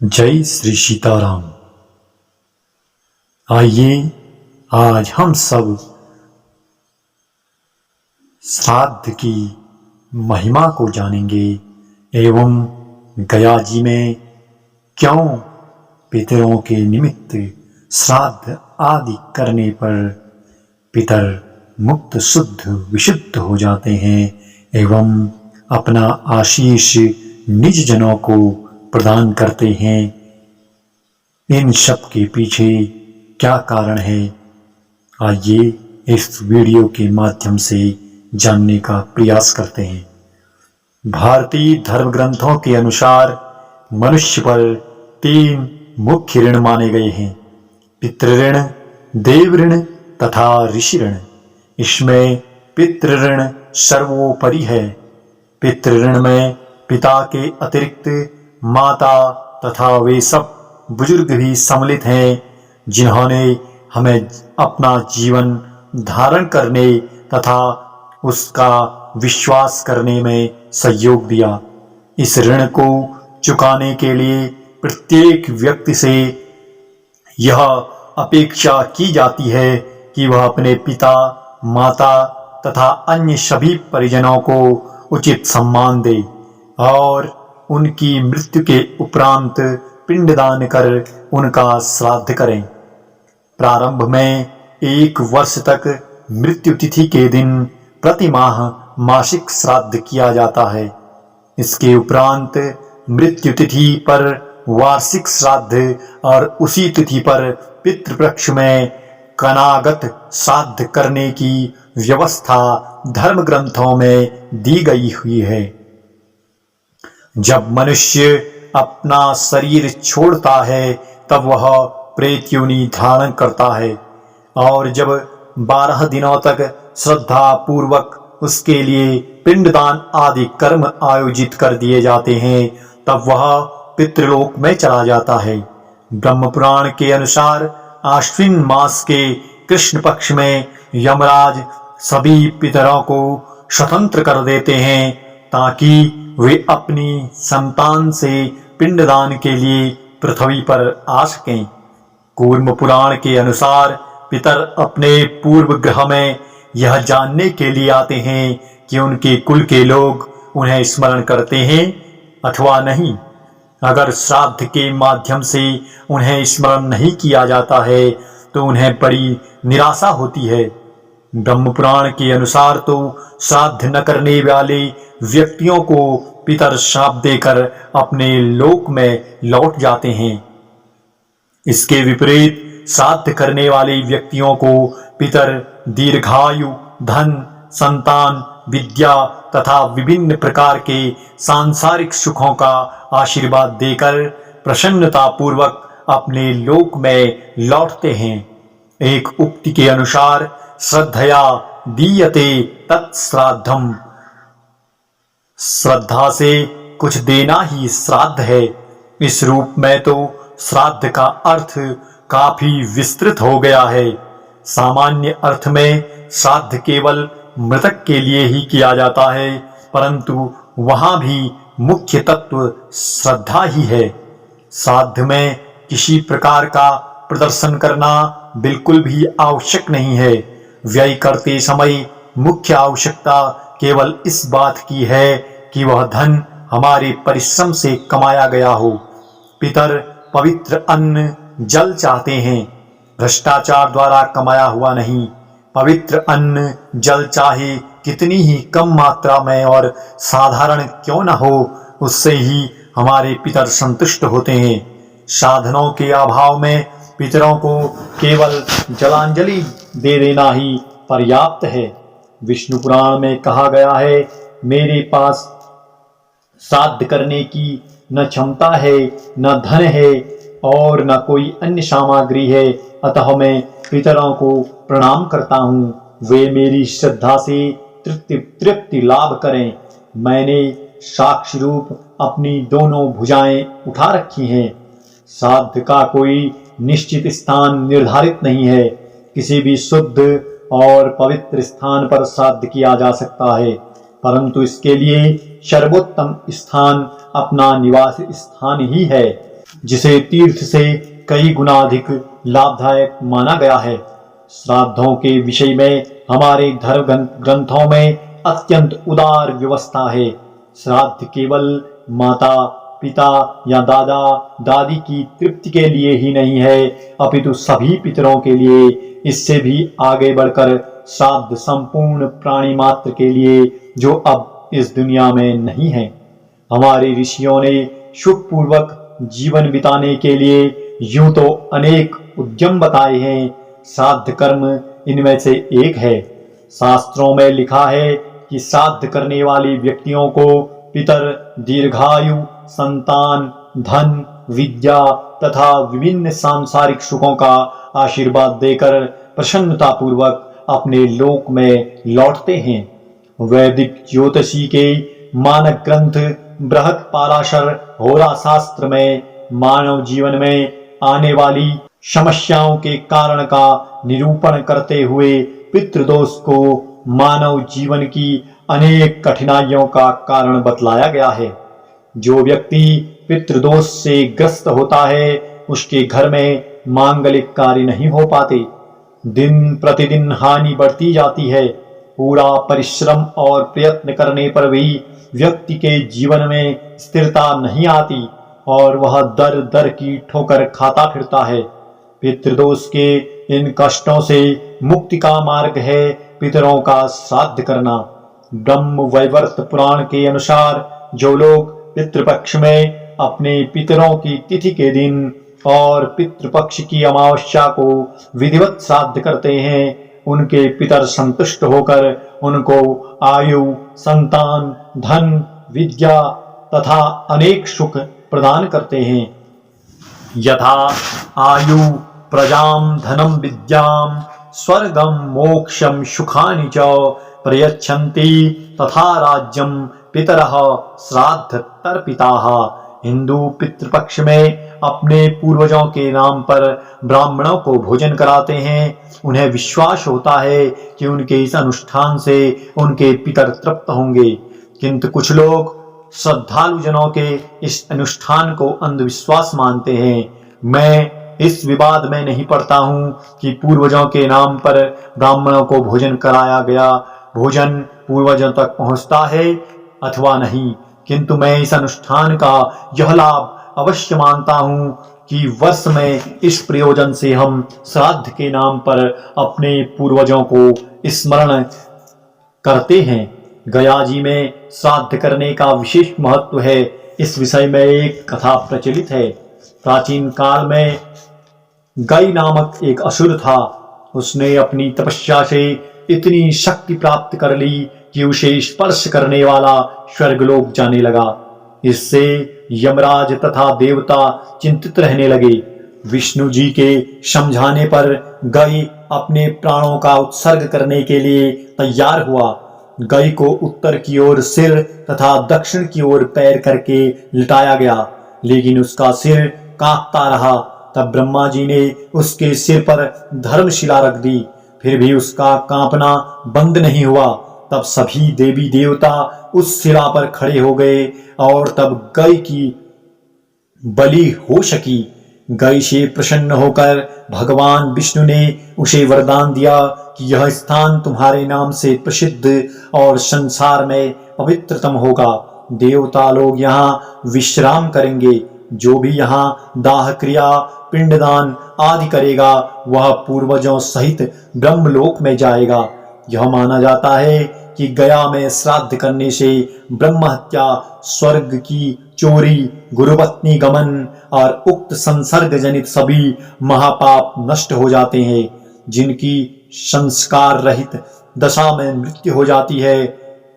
जय श्री सीताराम। आइए आज हम सब श्राद्ध की महिमा को जानेंगे एवं गया जी में क्यों पितरों के निमित्त श्राद्ध आदि करने पर पितर मुक्त शुद्ध विशुद्ध हो जाते हैं एवं अपना आशीष निज जनों को प्रदान करते हैं। इन सब के पीछे क्या कारण है, आइए इस वीडियो के माध्यम से जानने का प्रयास करते हैं। भारतीय धर्म ग्रंथों के अनुसार मनुष्य पर 3 मुख्य ऋण माने गए हैं, पितृऋण, देव ऋण तथा ऋषि ऋण। इसमें पितृऋण सर्वोपरि है। पितृऋण में पिता के अतिरिक्त माता तथा वे सब बुजुर्ग भी सम्मिलित हैं जिन्होंने हमें अपना जीवन धारण करने तथा उसका विश्वास करने में सहयोग दिया। इस ऋण को चुकाने के लिए प्रत्येक व्यक्ति से यह अपेक्षा की जाती है कि वह अपने पिता, माता तथा अन्य सभी परिजनों को उचित सम्मान दे और उनकी मृत्यु के उपरांत पिंडदान कर उनका श्राद्ध करें। प्रारंभ में 1 वर्ष तक मृत्यु तिथि के दिन प्रति माह मासिक श्राद्ध किया जाता है। इसके उपरांत मृत्यु तिथि पर वार्षिक श्राद्ध और उसी तिथि पर पितृपक्ष में कनागत श्राद्ध करने की व्यवस्था धर्म ग्रंथों में दी गई हुई है। जब मनुष्य अपना शरीर छोड़ता है तब वह प्रेत योनि धारण करता है और जब 12 दिनों तक श्रद्धा पूर्वक उसके लिए पिंडदान आदि कर्म आयोजित कर दिए जाते हैं तब वह पितृलोक में चला जाता है। ब्रह्म पुराण के अनुसार आश्विन मास के कृष्ण पक्ष में यमराज सभी पितरों को स्वतंत्र कर देते हैं ताकि वे अपनी संतान से पिंडदान के लिए पृथ्वी पर आ सकें। कूर्म पुराण के अनुसार पितर अपने पूर्व ग्रह में यह जानने के लिए आते हैं कि उनके कुल के लोग उन्हें स्मरण करते हैं अथवा नहीं। अगर श्राद्ध के माध्यम से उन्हें स्मरण नहीं किया जाता है तो उन्हें बड़ी निराशा होती है। ब्रह्म पुराण के अनुसार तो श्राद्ध न करने वाले व्यक्तियों को पितर शाप देकर अपने लोक में लौट जाते हैं। इसके विपरीत श्राद्ध करने वाले व्यक्तियों को पितर दीर्घायु, धन, संतान, विद्या तथा विभिन्न प्रकार के सांसारिक सुखों का आशीर्वाद देकर प्रसन्नता पूर्वक अपने लोक में लौटते हैं। एक उक्ति के अनुसार श्रद्धया दीयते तत्श्राद्धम, श्रद्धा से कुछ देना ही श्राद्ध है। इस रूप में तो श्राद्ध का अर्थ काफी विस्तृत हो गया है। सामान्य अर्थ में श्राद्ध केवल मृतक के लिए ही किया जाता है, परंतु वहां भी मुख्य तत्व श्रद्धा ही है। श्राद्ध में किसी प्रकार का प्रदर्शन करना बिल्कुल भी आवश्यक नहीं है। व्यय करते समय मुख्य आवश्यकता केवल इस बात की है कि वह धन हमारे परिश्रम से कमाया गया हो। पितर पवित्र अन्न जल चाहते हैं, भ्रष्टाचार द्वारा कमाया हुआ नहीं। पवित्र अन्न जल चाहे कितनी ही कम मात्रा में और साधारण क्यों न हो, उससे ही हमारे पितर संतुष्ट होते हैं। साधनों के अभाव में पितरों को केवल जलांजलि दे देना ही पर्याप्त है। विष्णु पुराण में कहा गया है, मेरे पास श्राद्ध करने की न क्षमता है, न धन है और न कोई अन्य सामग्री है, अतः मैं पितरों को प्रणाम करता हूँ। वे मेरी श्रद्धा से तृप्ति लाभ करें। मैंने साक्ष्य रूप अपनी दोनों भुजाएं उठा रखी हैं। श्राद्ध का कोई निश्चित स्थान निर्धारित नहीं है। किसी भी शुद्ध और पवित्र स्थान पर श्राद्ध किया जा सकता है, परंतु इसके लिए सर्वोत्तम स्थान अपना निवास स्थान ही है। जिसे तीर्थ से कई गुना अधिक लाभदायक माना गया है। श्राद्धों के विषय में हमारे धर्म ग्रंथों में अत्यंत उदार व्यवस्था है। श्राद्ध केवल माता पिता या दादा दादी की तृप्ति के लिए ही नहीं है, अपितु सभी पितरों के लिए। इससे भी आगे बढ़कर श्राद्ध संपूर्ण प्राणी मात्र के लिए जो अब इस दुनिया में नहीं है। हमारे ऋषियों ने सुखपूर्वक जीवन बिताने के लिए यूं तो अनेक उद्यम बताए हैं, श्राद्ध कर्म इनमें से एक है। शास्त्रों में लिखा है कि श्राद्ध करने वाले व्यक्तियों को पितर दीर्घायु, संतान, धन, विद्या तथा विभिन्न सांसारिक सुखों का आशीर्वाद देकर प्रसन्नता पूर्वक अपने लोक में लौटते हैं। वैदिक ज्योतिषी के मानक ग्रंथ बृहत पाराशर होरा शास्त्र में मानव जीवन में आने वाली समस्याओं के कारण का निरूपण करते हुए पितृदोष को मानव जीवन की अनेक कठिनाइयों का कारण बतलाया गया है। जो व्यक्ति पितृदोष से ग्रस्त होता है उसके घर में मांगलिक कार्य नहीं हो पाते। दिन प्रतिदिन हानि बढ़ती जाती है। पूरा परिश्रम और प्रयत्न करने पर भी व्यक्ति के जीवन में स्थिरता नहीं आती और वह दर दर की ठोकर खाता फिरता है। पितृदोष के इन कष्टों से मुक्ति का मार्ग है पितरों का श्राद्ध करना। ब्रह्म वैवर्त पुराण के अनुसार जो लोग पितृपक्ष में अपने पितरों की तिथि के दिन और पितृपक्ष की अमावस्या को विधिवत श्राद्ध करते हैं, उनके पितर संतुष्ट होकर उनको आयु, संतान, धन, विद्या तथा अनेक सुख प्रदान करते हैं। यथा आयु प्रजाम धनम विद्याम स्वर्गम मोक्षम सुखानि च प्रयच्छन्ति तथा राज्यम पितरः श्राद्ध तर्पिताः। हिंदू पितृपक्ष में अपने पूर्वजों के नाम पर ब्राह्मणों को भोजन कराते हैं। उन्हें विश्वास होता है कि उनके इस अनुष्ठान से उनके पितर तृप्त होंगे, किंतु कुछ लोग श्रद्धालु जनों के इस अनुष्ठान को अंधविश्वास मानते हैं। मैं इस विवाद में नहीं पड़ता हूं कि पूर्वजों के नाम पर ब्राह्मणों को भोजन कराया गया भोजन पूर्वजों तक पहुंचता है अथवा नहीं, किंतु मैं इस अनुष्ठान का यह लाभ अवश्य मानता हूं कि वर्ष में इस प्रयोजन से हम श्राद्ध के नाम पर अपने पूर्वजों को स्मरण करते हैं। गया जी में श्राद्ध करने का विशेष महत्व है। इस विषय में एक कथा प्रचलित है। प्राचीन काल में गई नामक एक असुर था। उसने अपनी तपस्या से इतनी शक्ति प्राप्त कर ली कि उसे स्पर्श करने वाला स्वर्गलोक जाने लगा। इससे यमराज तथा देवता चिंतित रहने लगे। विष्णु जी के समझाने पर गई अपने प्राणों का उत्सर्ग करने के लिए तैयार हुआ। गई को उत्तर की ओर सिर तथा दक्षिण की ओर पैर करके लिटाया गया, लेकिन उसका सिर कांपता रहा। तब ब्रह्मा जी ने उसके सिर पर धर्मशिला रख दी, फिर भी उसका कांपना बंद नहीं हुआ। तब सभी देवी देवता उस शिला पर खड़े हो गए और तब गई की बलि हो सकी। गई से प्रसन्न होकर भगवान विष्णु ने उसे वरदान दिया कि यह स्थान तुम्हारे नाम से प्रसिद्ध और संसार में पवित्रतम होगा। देवता लोग यहाँ विश्राम करेंगे। जो भी यहाँ दाह क्रिया, पिंडदान आदि करेगा वह पूर्वजों सहित ब्रह्मलोक में जाएगा। यह माना जाता है कि गया में श्राद्ध करने से ब्रह्म हत्या, स्वर्ग की चोरी, गुरुपत्नी गमन और उक्त संसर्ग जनित सभी महापाप नष्ट हो जाते हैं। जिनकी संस्कार रहित दशा में मृत्यु हो जाती है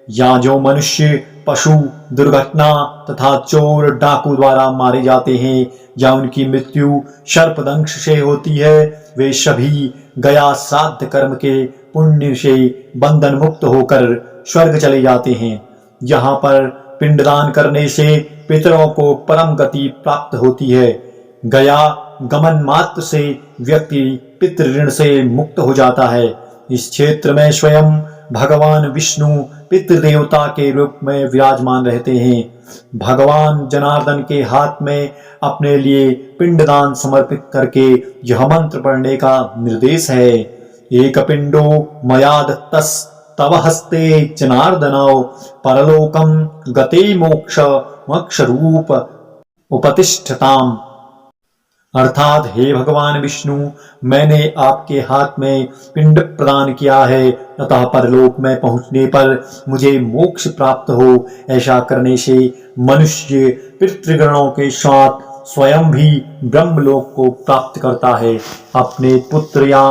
या जो मनुष्य, पशु, दुर्घटना तथा चोर डाकू द्वारा मारे जाते हैं या उनकी मृत्यु सर्पदंश से होती है, वे सभी गया श्राद्ध कर्म के पुण्य से बंधन मुक्त होकर स्वर्ग चले जाते हैं। यहाँ पर पिंडदान करने से पितरों को परम गति प्राप्त होती है। गया गमन मात्र से व्यक्ति पितृ ऋण से मुक्त हो जाता है। इस क्षेत्र में स्वयं भगवान विष्णु पितृदेवता के रूप में विराजमान रहते हैं। भगवान जनार्दन के हाथ में अपने लिए पिंडदान समर्पित करके यह मंत्र पढ़ने का निर्देश है। एक पिंडो मया दत्तस् तव हस्ते जनार्दनौ परलोकम गते मोक्ष मोक्ष रूप उपतिष्ठताम। अर्थात हे भगवान विष्णु, मैंने आपके हाथ में पिंड प्रदान किया है, अतः परलोक में पहुंचने पर मुझे मोक्ष प्राप्त हो। ऐसा करने से मनुष्य पितृगणों के साथ स्वयं भी ब्रह्मलोक को प्राप्त करता है। अपने पुत्र या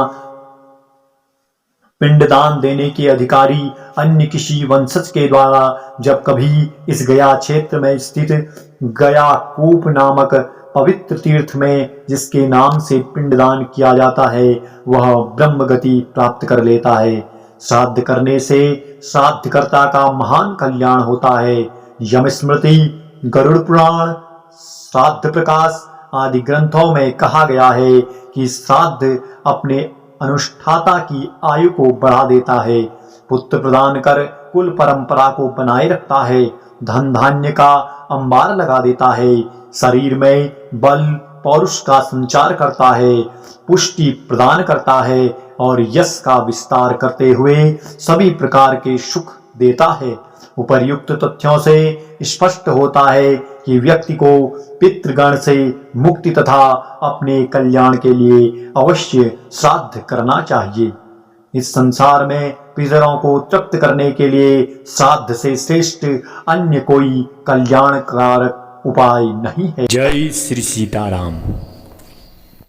पिंडदान देने के अधिकारी अन्य किसी वंशज के द्वारा जब कभी इस गया क्षेत्र में स्थित गया कूप नामक पवित्र तीर्थ में जिसके नाम से पिंडदान किया जाता है, वह ब्रह्म गति प्राप्त कर लेता है। श्राद्ध करने से श्राद्धकर्ता का महान कल्याण होता है। यम स्मृति, गरुड़ पुराण, श्राद्ध प्रकाश आदि ग्रंथों में कहा गया है कि श्राद्ध अपने अनुष्ठाता की आयु को बढ़ा देता है, पुत्र प्रदान कर कुल परंपरा को बनाए रखता है, धन धान्य का अंबार लगा देता है, शरीर में बल पौरुष का संचार करता है, पुष्टि प्रदान करता है और यश का विस्तार करते हुए सभी प्रकार के सुख देता है। उपर्युक्त तथ्यों से स्पष्ट होता है कि व्यक्ति को पितृगण से मुक्ति तथा अपने कल्याण के लिए अवश्य श्राद्ध करना चाहिए। इस संसार में पितरों को तृप्त करने के लिए श्राद्ध से श्रेष्ठ अन्य कोई कल्याणकारक उपाय नहीं है। जय श्री सीताराम।